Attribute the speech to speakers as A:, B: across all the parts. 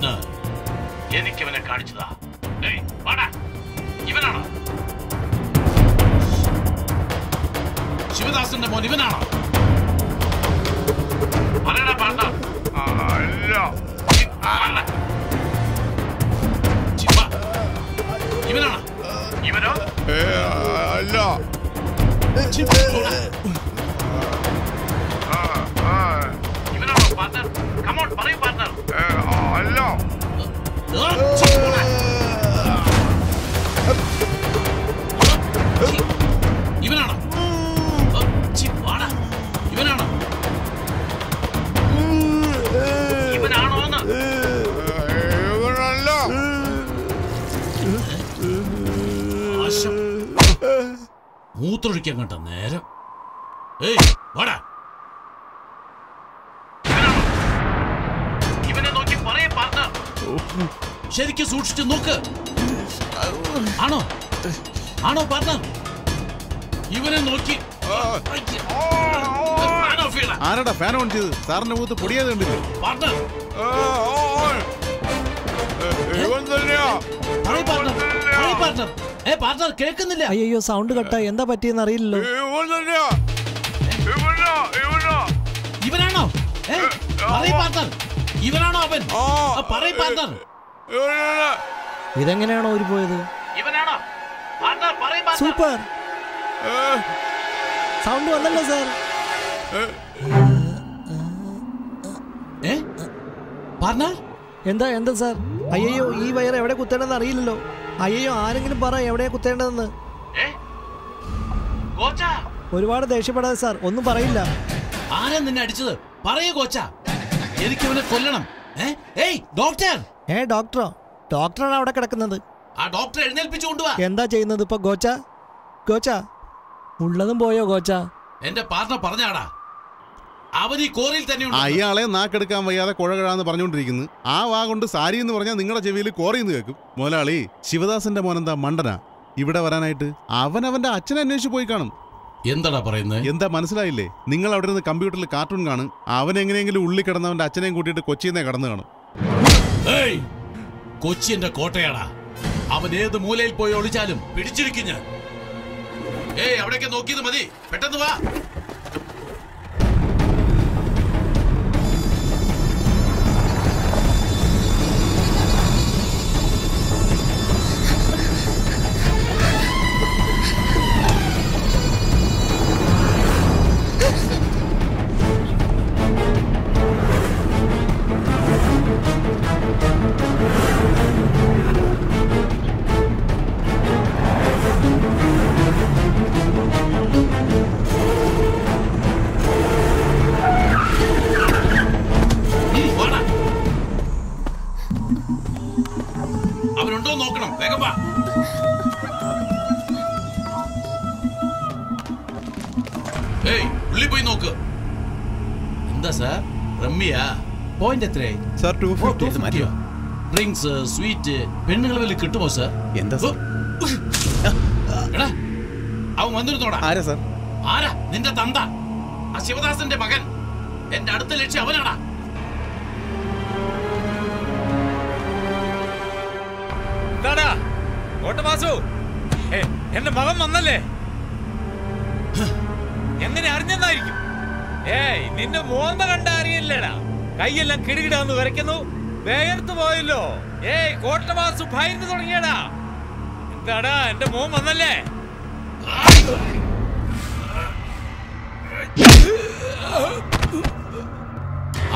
A: Partner, എനിക്കവനെ കാണിച്ചതാ. ഇവനാണോ ശിവദാസന്റെ മോൻ? ഇവനാണോ? പറയടാ partner. ഇവനാണോ? ഇവനോ?
B: അല്ല.
A: ഇവനാണോ പാർട്ട്ണർ? കമോൺ പറയൂ പാർട്ട്ണർ.
B: അല്ല.
A: ഇവനാണോ? ഇവനാണോ? ഇവനാണോന്ന്?
B: ഇവനല്ല.
A: മൂത്രൊഴിക്കാൻ കണ്ട നേരം. വാടാ. ഇവനെ നോക്കി പറയേ പാർട്ട്ണർ. ശരിക്കും സൂക്ഷിച്ചു നോക്ക്. ആണോ ആണോ പാർട്ട്ണർ? ഇവനെ നോക്കി.
C: ആരാടാ ഫാൻ ഓൺ ചെയ്ത്? സാറിന്റെ മുഖത്ത് പൊടിയാതെ കണ്ടില്ലേ?
A: പാർട്ട്ണർ
B: ഇവൻ തന്നെയാ.
A: പാർട്ട്ണർ കേൾക്കുന്നില്ല.
D: അയ്യോ സൗണ്ട് കട്ടായി. എന്താ പറ്റിയെന്ന് അറിയില്ലല്ലോ.
B: ഇവൻ തന്നെയാ.
A: ഇവനാണോ? പാർട്ട്ണർ ഇവനാണോ അവൻ? പറയ് പാർട്ട്ണർ.
D: ഇതെങ്ങനെയാണോ ഊരി പോയത്?
A: ഇവനാണോ? പാർട്ട്ണർ പറയ് പാർട്ട്ണർ.
D: സൂപ്പർ സൗണ്ട് വന്നല്ലോ സാർ.
A: പാർട്ട്ണർ
D: എന്താ എന്താ സാർ? അയ്യോ ഈ വയർ എവിടെ കുത്തേണ്ടതെന്ന് അറിയില്ലല്ലോ. അയ്യോ ആരെങ്കിലും പറ എവിടെയാ കുത്തേണ്ടതെന്ന്. ഒരുപാട് ദേഷ്യപ്പെടാതെ സാർ, ഒന്നും പറയില്ല.
A: ആരാ നിന്നെ അടിച്ചത്? പറയൂ കോച്ച. എനിക്ക് ഇവനെ കൊല്ലണം. ഡോക്ടർ.
D: ഡോക്ടറോ? ഡോക്ടറാണ് അവിടെ കിടക്കുന്നത്.
A: ആ ഡോക്ടറെ എഴുന്നേൽപ്പിച്ചു കൊണ്ടുവാ.
D: എന്താ ചെയ്യുന്നത് ഇപ്പൊ ഗോച്ച? ഗോച്ച ഉള്ളതും പോയോ ഗോച്ച?
A: എന്റെ പാർട്ട്ണർ പറഞ്ഞാടാ, അവൻ ഈ കോറിയിൽ തന്നെയുണ്ട്.
C: അയാളെ നാക്കെടുക്കാൻ വയ്യാതെ കുഴകഴാന്ന് പറഞ്ഞുകൊണ്ടിരിക്കുന്നു. ആ വാ കൊണ്ട് സാരി എന്ന് പറഞ്ഞാൽ നിങ്ങളുടെ ചെവിയിൽ കോറിയെന്ന് കേൾക്കും. മുതലാളി, ശിവദാസന്റെ മോനെന്താ മണ്ടനാ ഇവിടെ വരാനായിട്ട്? അവന്റെ അച്ഛനെ അന്വേഷിച്ച് പോയി കാണും.
A: എന്താടാ പറയുന്നത്?
C: എന്താ മനസ്സിലായില്ലേ? നിങ്ങൾ അവിടെ നിന്ന് കമ്പ്യൂട്ടറിൽ കാർട്ടൂൺ കാണും. അവൻ എങ്ങനെയെങ്കിലും ഉള്ളിൽ കിടന്നവന്റെ അച്ഛനെയും കൂട്ടിയിട്ട് കൊച്ചിയിൽ കടന്നു കാണും.
A: കൊച്ചി എന്റെ കോട്ടയാടാ. അവൻ ഏത് മൂലയിൽ പോയി ഒളിച്ചാലും പിടിച്ചിരിക്കും ഞാൻ. അവിടേക്ക് നോക്കിയത് മതി, പെട്ടെന്ന് വാ. അവനുണ്ടോ നോക്കണം, വേഗം വാ. ഉള്ളി പോയി നോക്ക്. എന്താ സാർ, റമ്മിയാ? പോയിന്റ് എത്രയായി
C: സാർ? 250.
A: ഡ്രിങ്ക്സ്, സ്വീറ്റ്, പെണ്ണുങ്ങൾ വല്ല കിട്ടുമോ സാർ?
C: എന്താ സാർ?
A: എടാ അവൻ വന്നിരുന്നോടാ.
C: ആരാ സാർ?
A: ആരാ? നിന്റെ തന്ത, ആ ശിവദാസന്റെ മകൻ. എന്റെ അടുത്ത ലക്ഷ്യം അവനാടാ.
E: എന്റെ മകൻ വന്നല്ലേ? എങ്ങനെ അറിഞ്ഞെന്നായിരിക്കും? നിന്റെ മോന്ത കണ്ട അറിയില്ലടാ. കൈയെല്ലാം കിടുകിടാന്ന് വരയ്ക്കുന്നു. വേർത്ത് പോയല്ലോ. കോട്ടവാസു ഭയന്ന് തുടങ്ങിയടാ. എന്താടാ, എന്റെ മോൻ വന്നല്ലേ?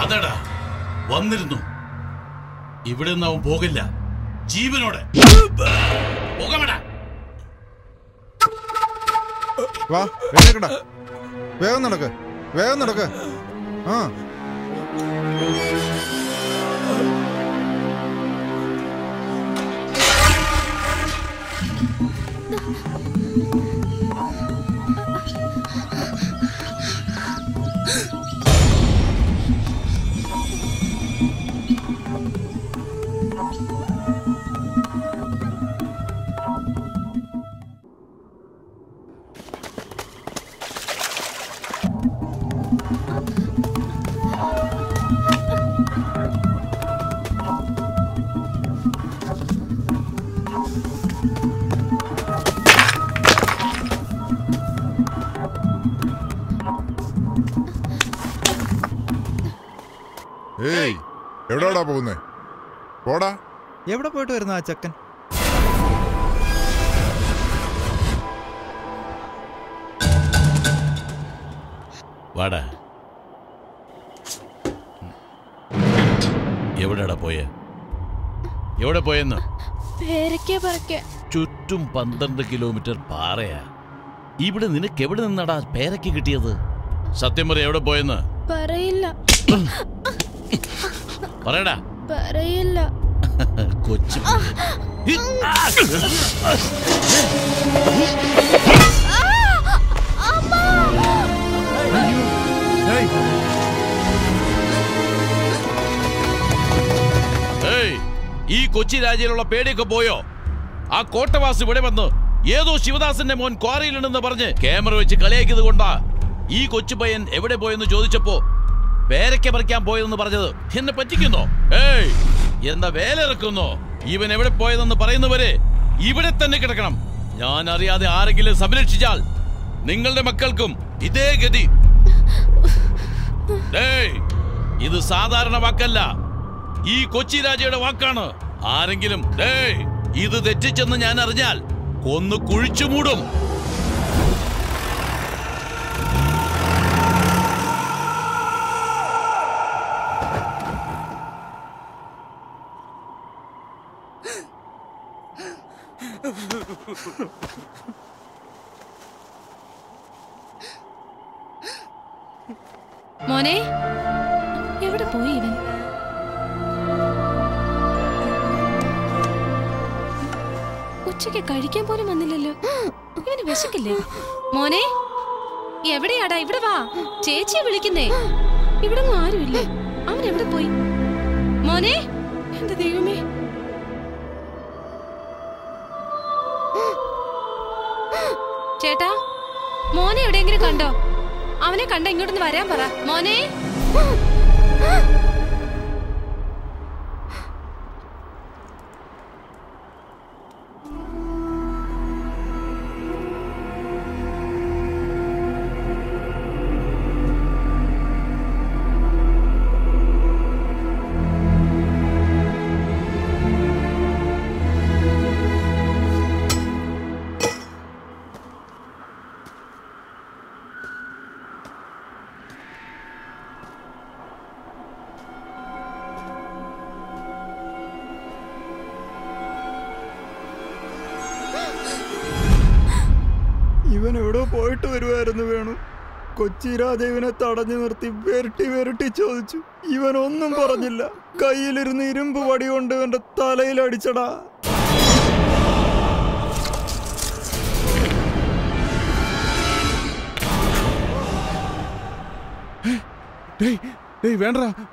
A: അതടാ വന്നിരുന്നു. ഇവിടെ നിന്ന് അവൻ പോകില്ല ജീവനോടെ. പോകമടാ.
B: വാ, എഴുന്നേക്കടാ. വേഗം നടക്ക്, വേഗം നടക്ക്. ഏയ് എവിടെയാടാ പോകുന്നേ? പോടാ.
F: എവിടെ പോയിട്ട് വരുന്ന ആ ചെക്കൻ?
A: വാടാ. എവിടെടാ പോയെ? എവിടെ പോയെന്ന്? ചുറ്റും 12 കിലോമീറ്റർ പാറയാ. ഇവിടെ നിനക്ക് എവിടെ നിന്നാടാ പേരയ്ക്ക് കിട്ടിയത്? സത്യം പറ, എവിടെ പോയെന്ന്?
G: പറയില്ല.
A: പറയടാ.
G: പറയില്ല.
A: കൊച്ചു ഈ കൊച്ചി രാജ്യയിലുള്ള പേടിയൊക്കെ പോയോ? ആ കോട്ടവാസ് ഇവിടെ വന്ന് ഏതോ ശിവദാസന്റെ മോൻ ക്വാറിയിലുണ്ടെന്ന് പറഞ്ഞ് ക്യാമറ വെച്ച് കളിയാക്കിയത് കൊണ്ടാ ഈ കൊച്ചു പയ്യൻ എവിടെ പോയെന്ന് ചോദിച്ചപ്പോ പേരയ്ക്ക പറിക്കാൻ പോയതെന്ന് പറഞ്ഞത്. എന്നെ പറ്റിക്കുന്നോ? ഏയ്, എന്താ വേല ഇറക്കുന്നോ? ഇവൻ എവിടെ പോയതെന്ന് പറയുന്നവരെ ഇവിടെ തന്നെ കിടക്കണം. ഞാൻ അറിയാതെ ആരെങ്കിലും സംരക്ഷിച്ചാൽ നിങ്ങളുടെ മക്കൾക്കും ഇതേ ഗതി. ഇത് സാധാരണ വാക്കല്ല, ഈ കൊച്ചി രാജയുടെ വാക്കാണ്. ആരെങ്കിലും ഇത് തെറ്റിച്ചെന്ന് ഞാൻ അറിഞ്ഞാൽ കൊന്നു കുഴിച്ചു മൂടും.
G: മോനെ, എവിടെ പോയി ഇവൻ? ഉച്ചയ്ക്ക് കഴിക്കാൻ പോലും വന്നില്ലല്ലോ. ഇവന് വിശക്കില്ലേ? മോനെ, എവിടെയാടാ? ഇവിടെ വാ, ചേച്ചിയെ വിളിക്കുന്നേ. ഇവിടെ ആരുമില്ലേ? അവൻ എവിടെ പോയി? മോനെ, എന്റെ ദൈവമേ. ചേട്ടാ, മോനെ എവിടെയെങ്കിലും കണ്ടോ? അവനെ കണ്ട ഇങ്ങോട്ടൊന്ന് വരാൻ പറ. മോനെ,
F: ഇവൻ എവിടെ പോയിട്ട് വരുമായിരുന്നു വേണു. കൊച്ചി രാജ ഇവനെ തടഞ്ഞു നിർത്തി വെരട്ടി ചോദിച്ചു. ഇവനൊന്നും പറഞ്ഞില്ല. കയ്യിലിരുന്ന് ഇരുമ്പ് വടി കൊണ്ട് ഇവന്റെ തലയിൽ അടിച്ചടാ.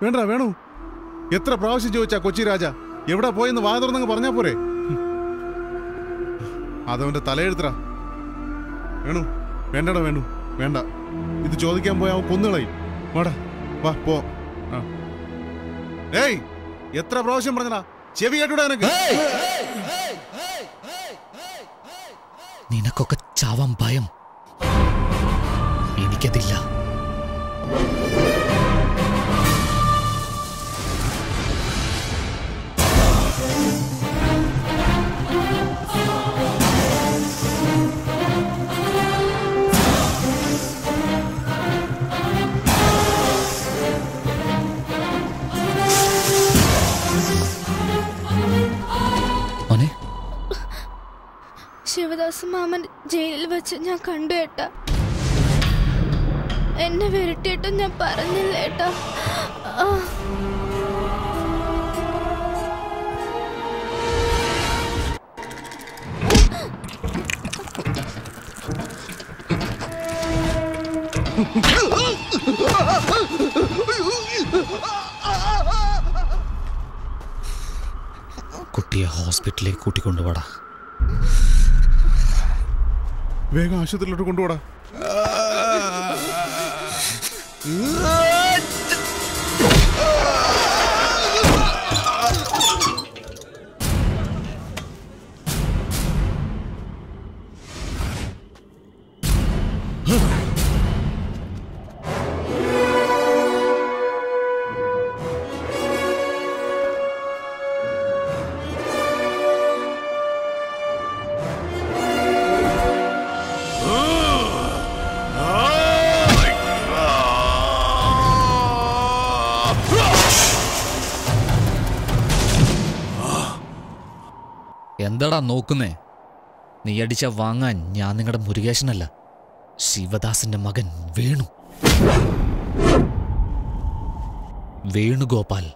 C: വേണ്ട വേണു. എത്ര പ്രാവശ്യം ചോദിച്ചാ കൊച്ചി രാജ എവിടെ പോയെന്ന് വാ തുറന്നങ്ങ് പറഞ്ഞാ പോരെ? അതവന്റെ തലയെഴുത്തറ. വേണു, വേണ്ടടാ വേണു, വേണ്ട. ഇത് ചോദിക്കാൻ പോയാ അവൻ കൊന്നുകളയും. വാടാ, വാ പോ. ഏയ്, എത്ര പ്രാവശ്യം പറഞ്ഞടാ, ചെവി കേട്ടൂടാ നിനക്ക്?
H: നിനക്കൊക്കെ ചാവാൻ ഭയം, എനിക്കതില്ല.
G: ശിവദാസ് മാമൻ ജയിലിൽ വെച്ച് ഞാൻ കണ്ടു ഏട്ടാ. എന്നെ വിരട്ടിയിട്ടും ഞാൻ പറഞ്ഞില്ല ഏട്ടാ.
H: കുട്ടിയെ ഹോസ്പിറ്റലിലേക്ക് കൂട്ടിക്കൊണ്ടുപോടാ.
C: വേഗം ആശുപത്രിയിലോട്ട് കൊണ്ടുപോടാ.
H: എന്താടാ നോക്കുന്നേ? നീ അടിച്ച വാങ്ങാൻ ഞാൻ നിങ്ങളുടെ മുരുകേശനല്ല, ശിവദാസിന്റെ മകൻ വേണു. വേണുഗോപാൽ.